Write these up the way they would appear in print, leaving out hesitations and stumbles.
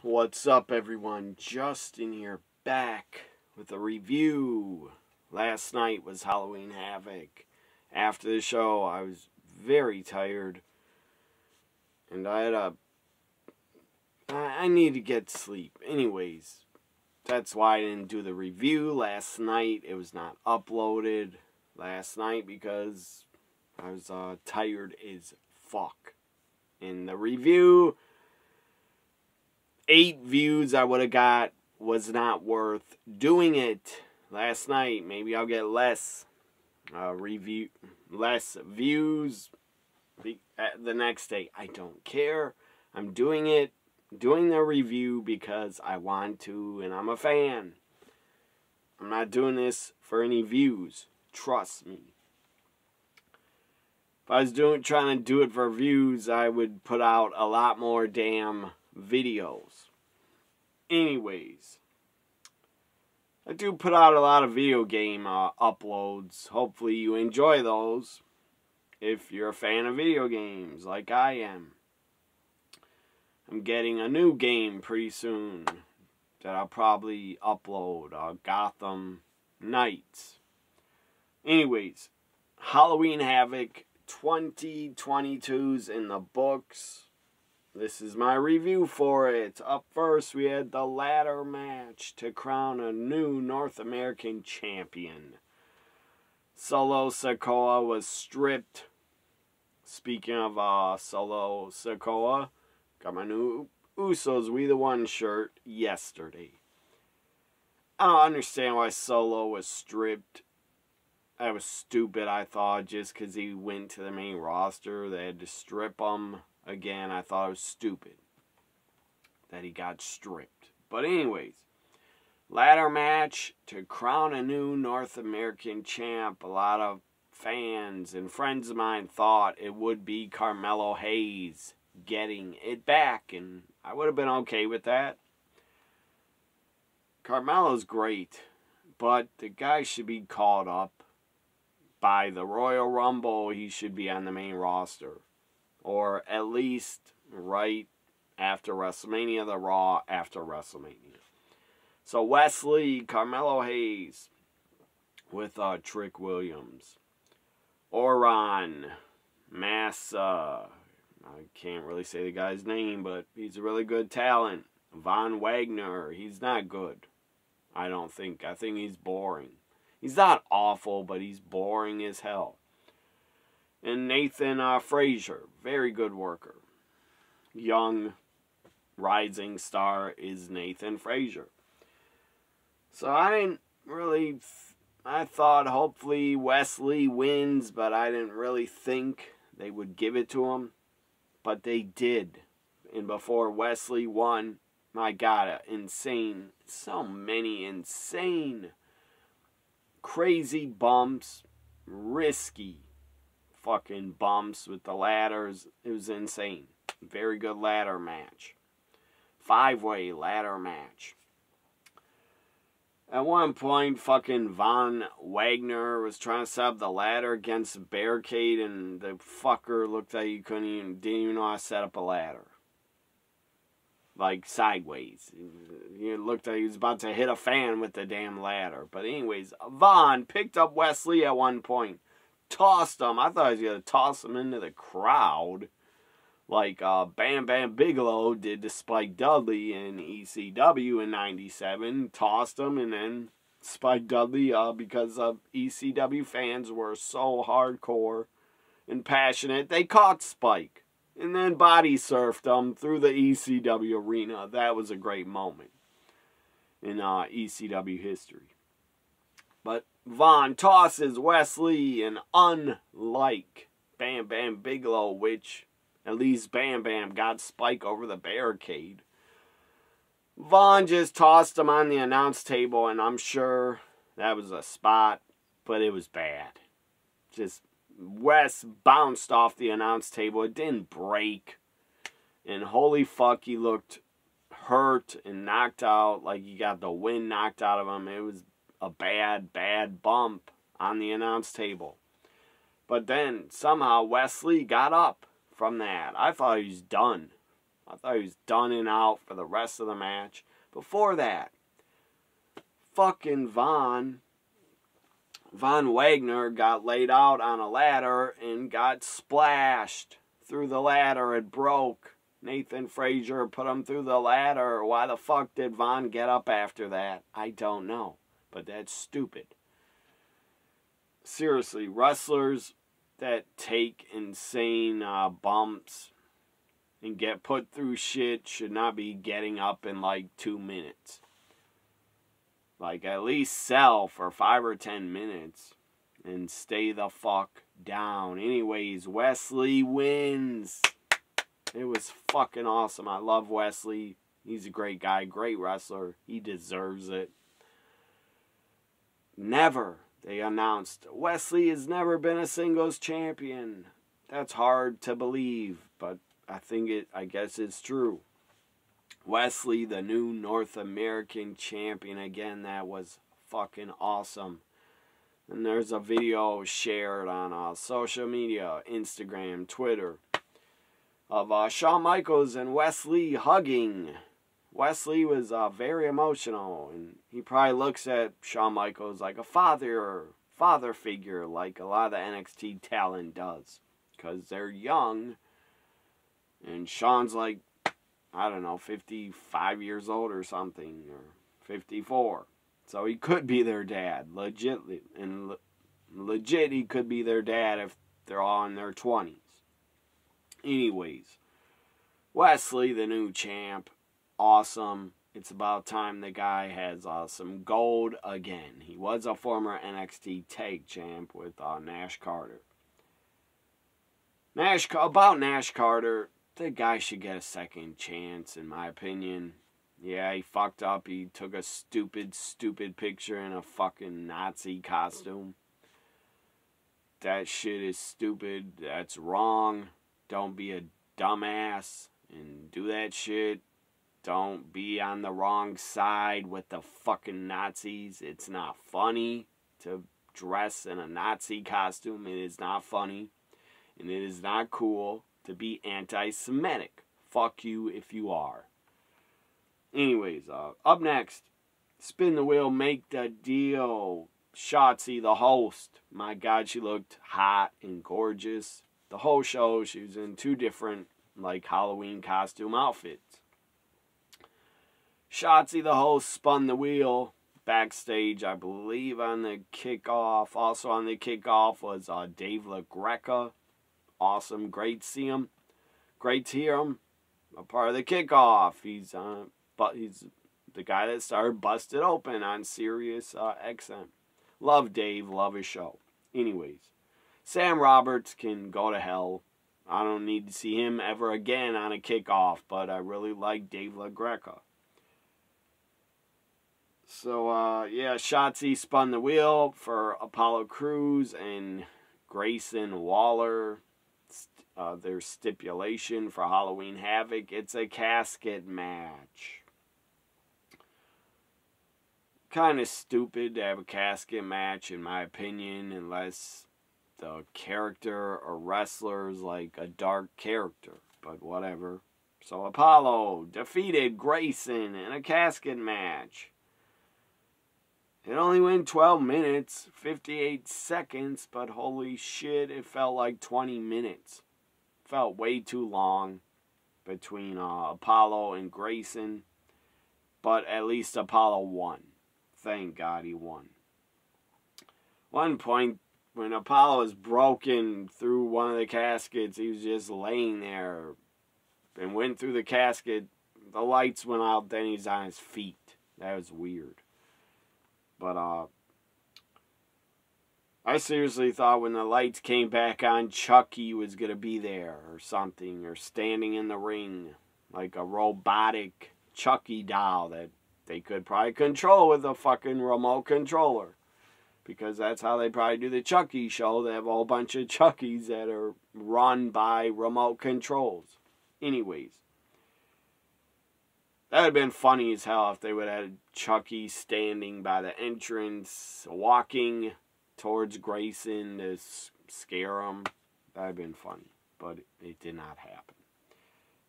What's up, everyone? Justin here, back with a review. Last night was Halloween Havoc. After the show, I was very tired, and I need to get sleep. Anyways, that's why I didn't do the review last night. It was not uploaded last night because I was tired as fuck. In the review, 8 views I would have got was not worth doing it last night. Maybe I'll get less views the next day. I don't care. I'm doing the review because I want to, and I'm a fan. I'm not doing this for any views. Trust me. If I was trying to do it for views, I would put out a lot more damn videos. Anyways, I do put out a lot of video game uploads. Hopefully you enjoy those if you're a fan of video games like I am. I'm getting a new game pretty soon that I'll probably upload, Gotham Knights. Anyways, Halloween Havoc 2022's in the books. This is my review for it. Up first, we had the ladder match to crown a new North American champion. Solo Sikoa was stripped. Speaking of Solo Sikoa, got my new Usos We The One shirt yesterday. I don't understand why Solo was stripped. That was stupid, I thought, just because he went to the main roster. They had to strip him. Again, I thought it was stupid that he got stripped. But anyways, ladder match to crown a new North American champ. A lot of fans and friends of mine thought it would be Carmelo Hayes getting it back, and I would have been okay with that. Carmelo's great, but the guy should be called up by the Royal Rumble. He should be on the main roster. Or at least right after WrestleMania, the Raw after WrestleMania. So Wesley, Carmelo Hayes with Trick Williams. Oran Massa. I can't really say the guy's name, but he's a really good talent. Von Wagner, he's not good. I don't think. I think he's boring. He's not awful, but he's boring as hell. And Nathan Frazier, very good worker. Young, rising star is Nathan Frazier. So I thought hopefully Wesley wins, but I didn't really think they would give it to him. But they did. And before Wesley won, my God, insane. So many insane, crazy bumps, risky fucking bumps with the ladders. It was insane. Very good ladder match. 5-way ladder match. At one point, fucking Von Wagner was trying to set up the ladder against the barricade, and the fucker looked like he didn't even know how to set up a ladder. Like sideways. He looked like he was about to hit a fan with the damn ladder. But anyways, Von picked up Wesley at one point. Tossed him. I thought he was going to toss him into the crowd. Like Bam Bam Bigelow did to Spike Dudley in ECW in 97. Tossed him, and then Spike Dudley, because ECW fans were so hardcore and passionate, they caught Spike. And then body surfed him through the ECW arena. That was a great moment in ECW history. But Von tosses Wesley, and unlike Bam Bam Bigelow, which at least Bam Bam got Spike over the barricade, Von just tossed him on the announce table, and I'm sure that was a spot, but it was bad. Just Wes bounced off the announce table. It didn't break. And holy fuck, he looked hurt and knocked out, like he got the wind knocked out of him. It was a bad bump on the announce table. But then somehow Wesley got up from that. I thought he was done. I thought he was done and out for the rest of the match. Before that, fucking Von Wagner got laid out on a ladder and got splashed through the ladder. It broke. Nathan Frazier put him through the ladder. Why the fuck did Von get up after that? I don't know. But that's stupid. Seriously, wrestlers that take insane bumps and get put through shit should not be getting up in like 2 minutes. Like, at least sell for 5 or 10 minutes and stay the fuck down. Anyways, Wesley wins. It was fucking awesome. I love Wesley. He's a great guy, great wrestler. He deserves it. Never, they announced, Wesley has never been a singles champion. That's hard to believe, but I guess it's true. Wesley, the new North American champion again. That was fucking awesome. And there's a video shared on social media, Instagram, Twitter, of Shawn Michaels and Wesley hugging. Wesley was very emotional, and he probably looks at Shawn Michaels like a father figure, like a lot of the NXT talent does, because they're young, and Shawn's like, I don't know, 55 years old or something, or 54. So he could be their dad, legit, he could be their dad if they're all in their 20s. Anyways, Wesley, the new champ, awesome. It's about time the guy has some gold again. He was a former NXT tag champ with Nash Carter. About Nash Carter, the guy should get a second chance, in my opinion. Yeah, he fucked up. He took a stupid picture in a fucking Nazi costume. That shit is stupid. That's wrong. Don't be a dumbass and do that shit. Don't be on the wrong side with the fucking Nazis. It's not funny to dress in a Nazi costume. It is not funny. And it is not cool to be anti-Semitic. Fuck you if you are. Anyways, up next, spin the wheel, make the deal. Shotzi, the host. My God, she looked hot and gorgeous. The whole show, she was in 2 different, like, Halloween costume outfits. Shotzi, the host, spun the wheel backstage, I believe, on the kickoff. Also on the kickoff was Dave LaGreca. Awesome, great to see him. Great to hear him. A part of the kickoff. He's the guy that started Busted Open on Sirius XM. Love Dave, love his show. Anyways, Sam Roberts can go to hell. I don't need to see him ever again on a kickoff, but I really like Dave LaGreca. So, yeah, Shotzi spun the wheel for Apollo Crews and Grayson Waller. Their stipulation for Halloween Havoc. It's a casket match. Kind of stupid to have a casket match, in my opinion, unless the character or wrestler is like a dark character. But whatever. So Apollo defeated Grayson in a casket match. It only went 12 minutes, 58 seconds, but holy shit, it felt like 20 minutes. Felt way too long between Apollo and Grayson, but at least Apollo won. Thank God he won. One point, when Apollo was broken through one of the caskets, he was just laying there and went through the casket. The lights went out, then he's on his feet. That was weird. But I seriously thought when the lights came back on, Chucky was going to be there or something, or standing in the ring like a robotic Chucky doll that they could probably control with a fucking remote controller. Because that's how they probably do the Chucky show. They have a whole bunch of Chuckies that are run by remote controls. Anyways. That would have been funny as hell if they would have had Chucky standing by the entrance, walking towards Grayson to scare him. That would have been funny, but it did not happen.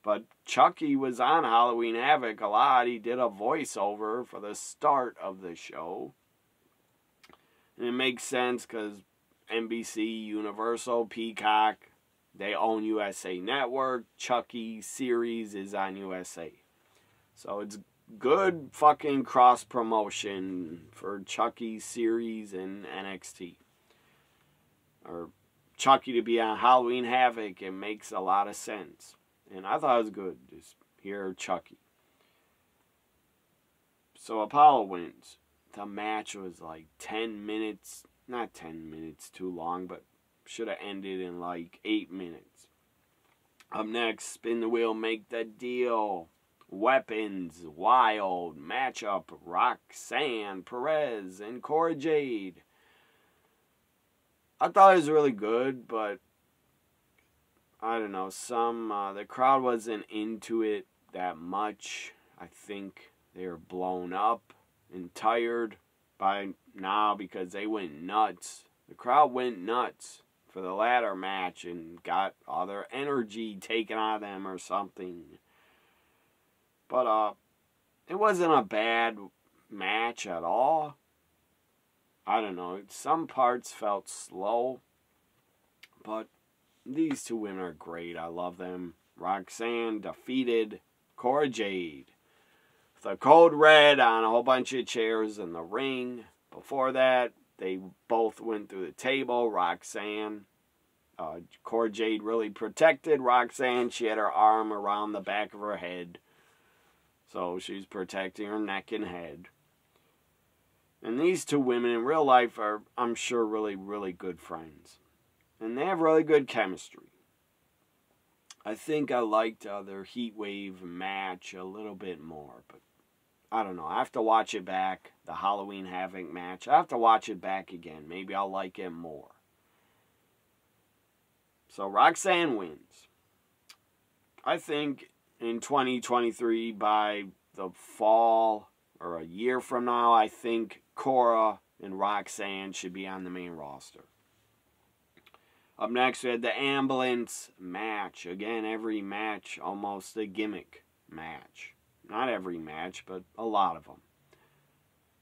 But Chucky was on Halloween Havoc a lot. He did a voiceover for the start of the show. And it makes sense because NBC, Universal, Peacock, they own USA Network. Chucky series is on USA. So it's good fucking cross promotion for Chucky series and NXT. Or Chucky to be on Halloween Havoc, it makes a lot of sense. And I thought it was good. Just hear Chucky. So Apollo wins. The match was like 10 minutes. Not 10 minutes too long, but should have ended in like 8 minutes. Up next, spin the wheel, make the deal. Weapons, wild matchup. Roxanne Perez and Cora Jade. I thought it was really good, but I don't know. The crowd wasn't into it that much. I think they were blown up and tired by now because they went nuts. The crowd went nuts for the ladder match and got all their energy taken out of them or something. But it wasn't a bad match at all. I don't know. Some parts felt slow, but these two women are great. I love them. Roxanne defeated Cora Jade with a code red on a whole bunch of chairs in the ring. Before that, they both went through the table. Cora Jade really protected Roxanne. She had her arm around the back of her head. So she's protecting her neck and head. And these two women in real life are, I'm sure, really, really good friends. And they have really good chemistry. I think I liked their Heat Wave match a little bit more. But I don't know. I have to watch it back. The Halloween Havoc match. I have to watch it back again. Maybe I'll like it more. So Roxanne wins. I think in 2023, by the fall or a year from now, I think Cora and Roxanne should be on the main roster. Up next, we had the ambulance match. Again, every match almost a gimmick match. Not every match, but a lot of them.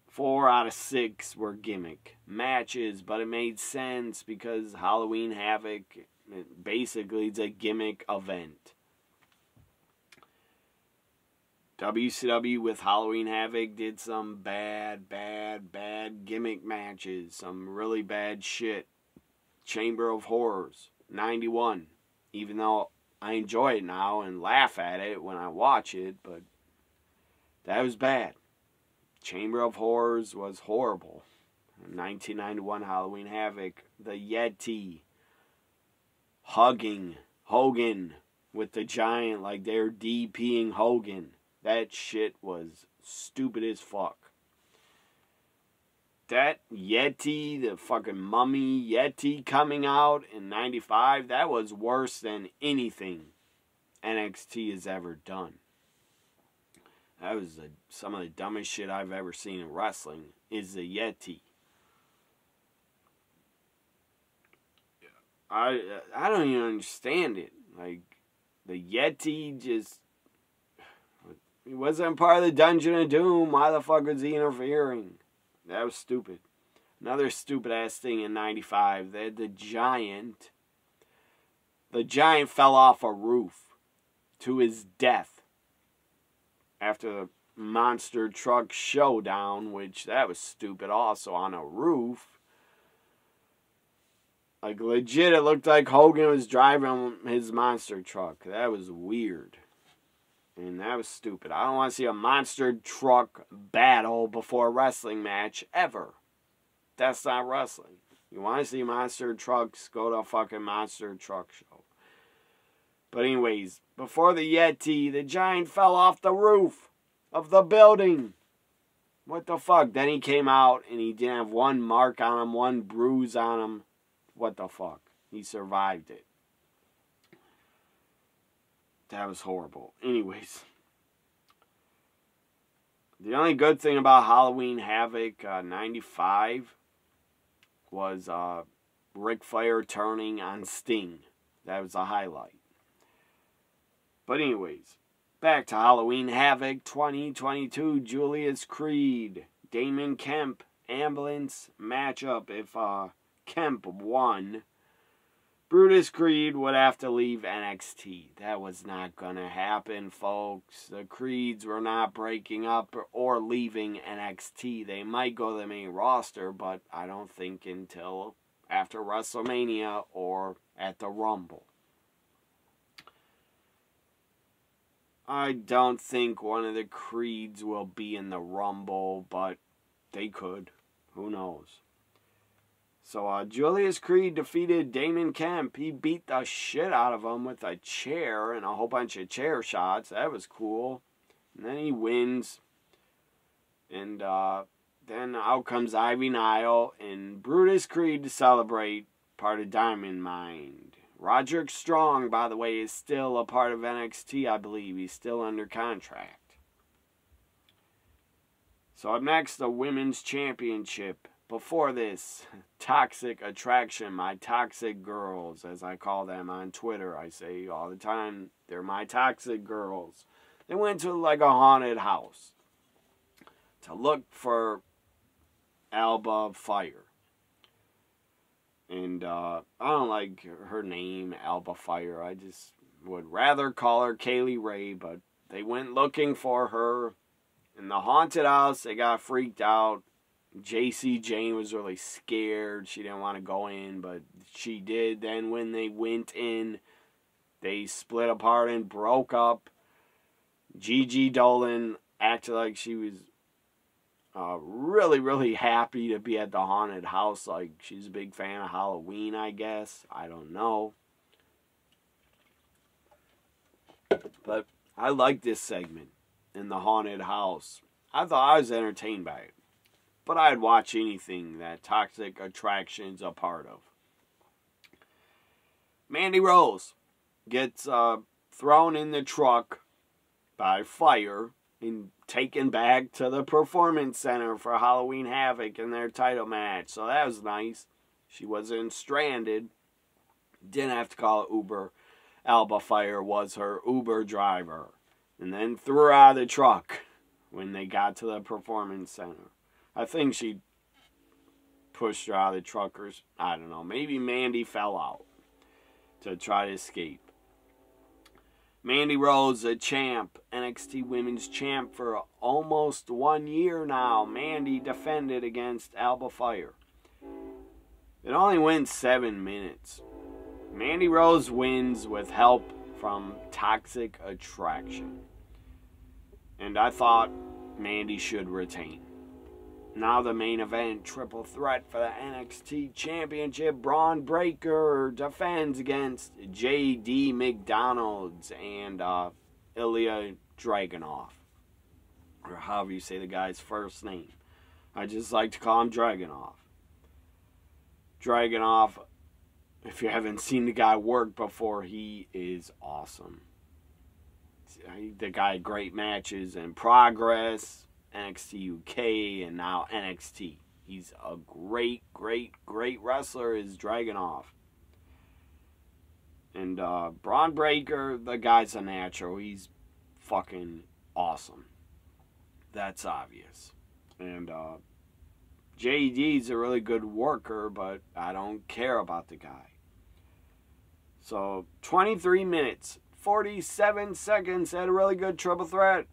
4 out of 6 were gimmick matches, but it made sense because Halloween Havoc, basically, it's a gimmick event. WCW with Halloween Havoc did some bad gimmick matches. Some really bad shit. Chamber of Horrors, 91. Even though I enjoy it now and laugh at it when I watch it, but that was bad. Chamber of Horrors was horrible. 1991 Halloween Havoc. The Yeti hugging Hogan with the Giant like they're DPing Hogan. That shit was stupid as fuck. That Yeti, the fucking mummy Yeti coming out in 95, that was worse than anything NXT has ever done. That was some of the dumbest shit I've ever seen in wrestling, is the Yeti. I don't even understand it. Like, the Yeti just... He wasn't part of the Dungeon of Doom. Why the fuck was he interfering? That was stupid. Another stupid ass thing in 95. They had the Giant. The Giant fell off a roof to his death after the monster truck showdown, which that was stupid also, on a roof. Like legit, it looked like Hogan was driving his monster truck. That was weird. And that was stupid. I don't want to see a monster truck battle before a wrestling match ever. That's not wrestling. You want to see monster trucks, go to a fucking monster truck show. But anyways, before the Yeti, the Giant fell off the roof of the building. What the fuck? Then he came out and he didn't have one mark on him, one bruise on him. What the fuck? He survived it. That was horrible. Anyways. The only good thing about Halloween Havoc 95 was Ric Flair turning on Sting. That was a highlight. But anyways, back to Halloween Havoc 2022. Julius Creed, Damon Kemp, ambulance matchup. If Kemp won, Brutus Creed would have to leave NXT. That was not going to happen, folks. The Creeds were not breaking up or leaving NXT. They might go to the main roster, but I don't think until after WrestleMania or at the Rumble. I don't think one of the Creeds will be in the Rumble, but they could. Who knows? So Julius Creed defeated Damon Kemp. He beat the shit out of him with a chair and a whole bunch of chair shots. That was cool. And then he wins. And then out comes Ivy Nile and Brutus Creed to celebrate, part of Diamond Mine. Roderick Strong, by the way, is still a part of NXT, I believe. He's still under contract. So up next, the Women's Championship. Before this, Toxic Attraction, my toxic girls, as I call them on Twitter. I say all the time, they're my toxic girls. They went to like a haunted house to look for Alba Fire. And I don't like her name, Alba Fire. I just would rather call her Kaylee Ray, but they went looking for her. In the haunted house, they got freaked out. JC Jane was really scared. She didn't want to go in, but she did. Then when they went in, they split apart and broke up. Gigi Dolan acted like she was really, really happy to be at the haunted house. Like, she's a big fan of Halloween, I guess. I don't know. But I like this segment in the haunted house. I thought I was entertained by it. But I'd watch anything that Toxic Attraction's a part of. Mandy Rose gets thrown in the truck by fire and taken back to the Performance Center for Halloween Havoc in their title match. So that was nice. She wasn't stranded. Didn't have to call it Uber. Alba Fire was her Uber driver. And then threw her out of the truck when they got to the Performance Center. I think she pushed her out of the truckers. I don't know. Maybe Mandy fell out to try to escape. Mandy Rose, a champ, NXT Women's Champ for almost 1 year now. Mandy defended against Alba Fire. It only went 7 minutes. Mandy Rose wins with help from Toxic Attraction. And I thought Mandy should retain. Now the main event, triple threat for the NXT Championship. Braun Breaker defends against J.D. McDonald's and Ilya Dragunov. Or however you say the guy's first name. I just like to call him Dragunov. Dragunov, if you haven't seen the guy work before, he is awesome. The guy had great matches in Progress, NXT UK, and now NXT. He's a great, great, great wrestler, is Dragunov. And Braun Breaker, the guy's a natural. He's fucking awesome. That's obvious. And JD's a really good worker, but I don't care about the guy. So, 23 minutes, 47 seconds, had a really good triple threat.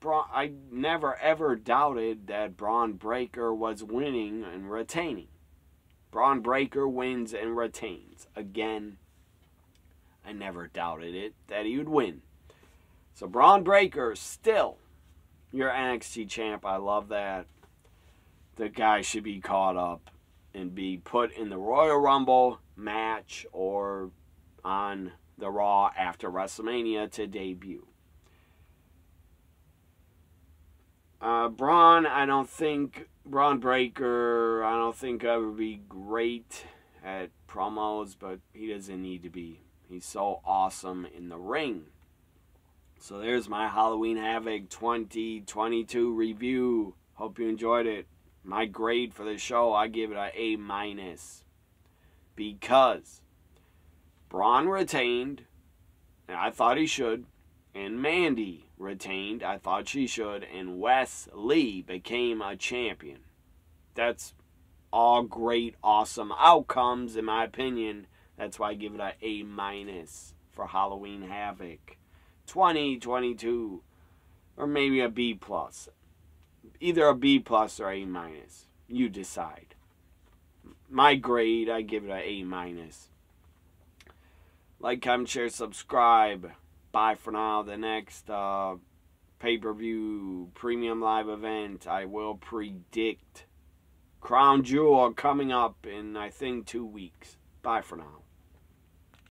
I never ever doubted that Braun Breaker was winning and retaining. Braun Breaker wins and retains. Again, I never doubted it that he would win. So Braun Breaker, still your NXT champ. I love that. The guy should be caught up and be put in the Royal Rumble match or on the Raw after WrestleMania to debut. Braun Breaker, I don't think I would be great at promos, but he doesn't need to be. He's so awesome in the ring. So there's my Halloween Havoc 2022 review. Hope you enjoyed it. My grade for the show, I give it an A-. Because Braun retained, and I thought he should. And Mandy retained. I thought she should. And Wes Lee became a champion. That's all great, awesome outcomes, in my opinion. That's why I give it an A- for Halloween Havoc 2022. Or maybe a B+. Either a B+ or A-. You decide. My grade, I give it an A-. Like, comment, share, subscribe. Bye for now. The next pay-per-view premium live event, I will predict Crown Jewel coming up in, I think, 2 weeks. Bye for now.